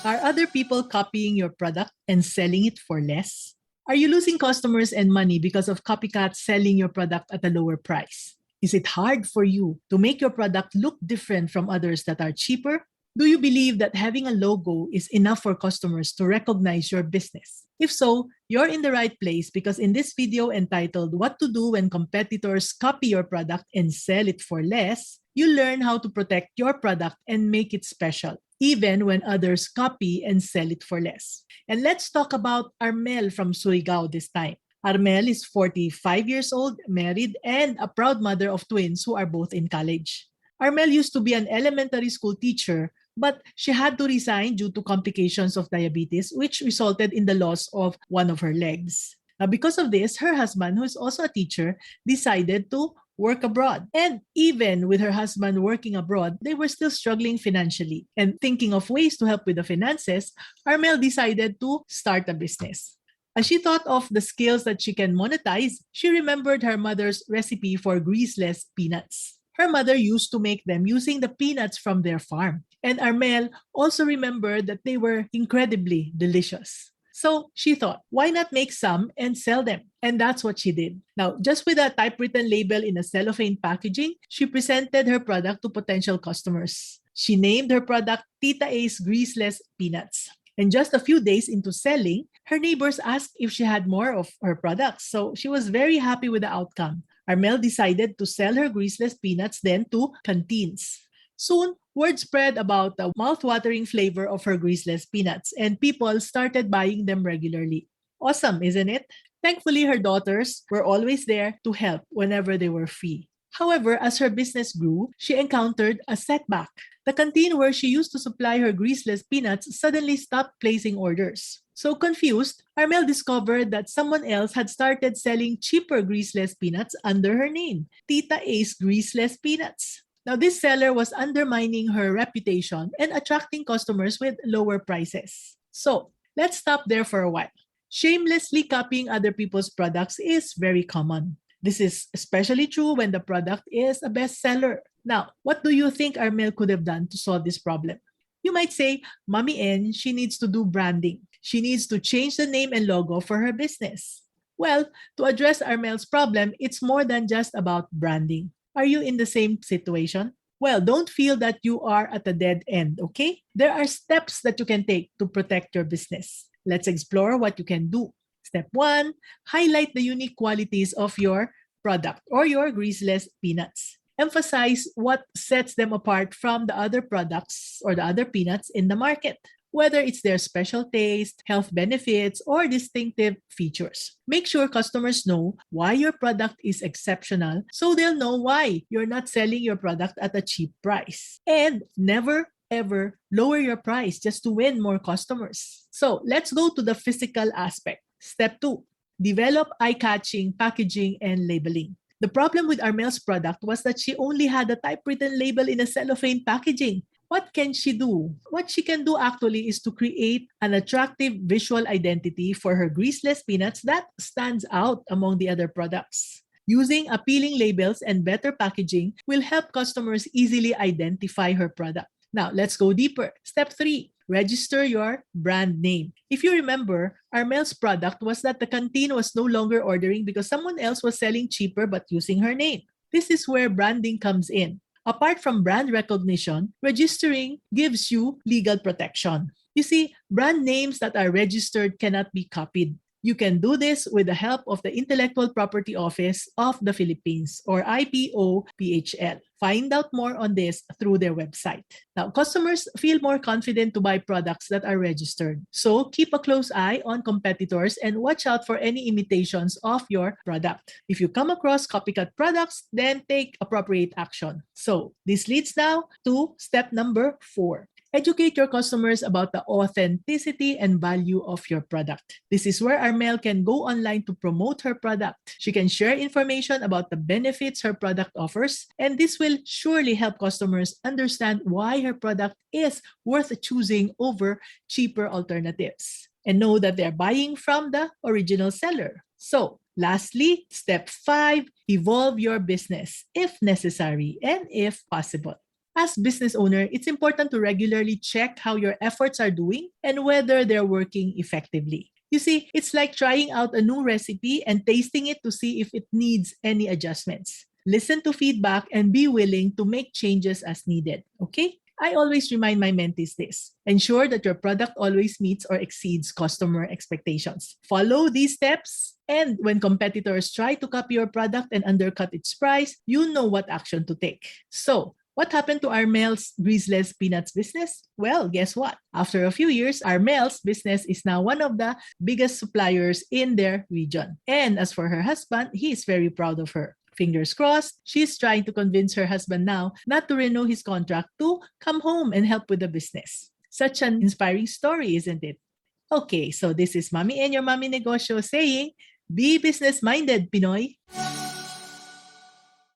Are other people copying your product and selling it for less? Are you losing customers and money because of copycats selling your product at a lower price? Is it hard for you to make your product look different from others that are cheaper? Do you believe that having a logo is enough for customers to recognize your business? If so, you're in the right place because in this video entitled What to Do When Competitors Copy Your Product and Sell It for Less, you learn how to protect your product and make it special, even when others copy and sell it for less. And let's talk about Armel from Surigao this time. Armel is 45 years old, married, and a proud mother of twins who are both in college. Armel used to be an elementary school teacher, but she had to resign due to complications of diabetes, which resulted in the loss of one of her legs. Now, because of this, her husband, who is also a teacher, decided to work abroad. And even with her husband working abroad, they were still struggling financially. And thinking of ways to help with the finances, Armel decided to start a business. As she thought of the skills that she can monetize, she remembered her mother's recipe for greaseless peanuts. Her mother used to make them using the peanuts from their farm. And Armel also remembered that they were incredibly delicious. So she thought, why not make some and sell them? And that's what she did. Now, just with a typewritten label in a cellophane packaging, she presented her product to potential customers. She named her product Tita A's Greaseless Peanuts. And just a few days into selling, her neighbors asked if she had more of her products. So she was very happy with the outcome. Armel decided to sell her greaseless peanuts then to canteens. Soon, word spread about the mouth-watering flavor of her greaseless peanuts, and people started buying them regularly. Awesome, isn't it? Thankfully, her daughters were always there to help whenever they were free. However, as her business grew, she encountered a setback. The canteen where she used to supply her greaseless peanuts suddenly stopped placing orders. So confused, Armel discovered that someone else had started selling cheaper greaseless peanuts under her name, Tita A's Greaseless Peanuts. Now, this seller was undermining her reputation and attracting customers with lower prices. So, let's stop there for a while. Shamelessly copying other people's products is very common. This is especially true when the product is a bestseller. Now, what do you think Armel could have done to solve this problem? You might say, Mommy N, she needs to do branding. She needs to change the name and logo for her business. Well, to address Armel's problem, it's more than just about branding. Are you in the same situation? Well, don't feel that you are at a dead end, okay? There are steps that you can take to protect your business. Let's explore what you can do. Step 1, highlight the unique qualities of your product or your greaseless peanuts. Emphasize what sets them apart from the other products or the other peanuts in the market, whether it's their special taste, health benefits, or distinctive features. Make sure customers know why your product is exceptional so they'll know why you're not selling your product at a cheap price. And never ever lower your price just to win more customers. So let's go to the physical aspect. Step 2, develop eye-catching packaging and labeling. The problem with Armel's product was that she only had a typewritten label in a cellophane packaging. What can she do? What she can do actually is to create an attractive visual identity for her greaseless peanuts that stands out among the other products. Using appealing labels and better packaging will help customers easily identify her product. Now, let's go deeper. Step 3, register your brand name. If you remember, Armel's product was that the canteen was no longer ordering because someone else was selling cheaper but using her name. This is where branding comes in. Apart from brand recognition, registering gives you legal protection. You see, brand names that are registered cannot be copied. You can do this with the help of the Intellectual Property Office of the Philippines or IPO-PHL. Find out more on this through their website. Now, customers feel more confident to buy products that are registered. So keep a close eye on competitors and watch out for any imitations of your product. If you come across copycat products, then take appropriate action. So this leads now to step number 4. Educate your customers about the authenticity and value of your product. This is where Armel can go online to promote her product. She can share information about the benefits her product offers, and this will surely help customers understand why her product is worth choosing over cheaper alternatives and know that they're buying from the original seller. So, lastly, step 5, evolve your business if necessary and if possible. As business owner, it's important to regularly check how your efforts are doing and whether they're working effectively. You see, it's like trying out a new recipe and tasting it to see if it needs any adjustments. Listen to feedback and be willing to make changes as needed, okay? I always remind my mentees this. Ensure that your product always meets or exceeds customer expectations. Follow these steps, and when competitors try to copy your product and undercut its price, you know what action to take. So, what happened to Armel's greaseless peanuts business? Well, guess what? After a few years, Armel's business is now one of the biggest suppliers in their region. And as for her husband, he is very proud of her. Fingers crossed, she's trying to convince her husband now not to renew his contract to come home and help with the business. Such an inspiring story, isn't it? Okay, so this is Mommy and your Mommy Negosyo saying, be business-minded, Pinoy!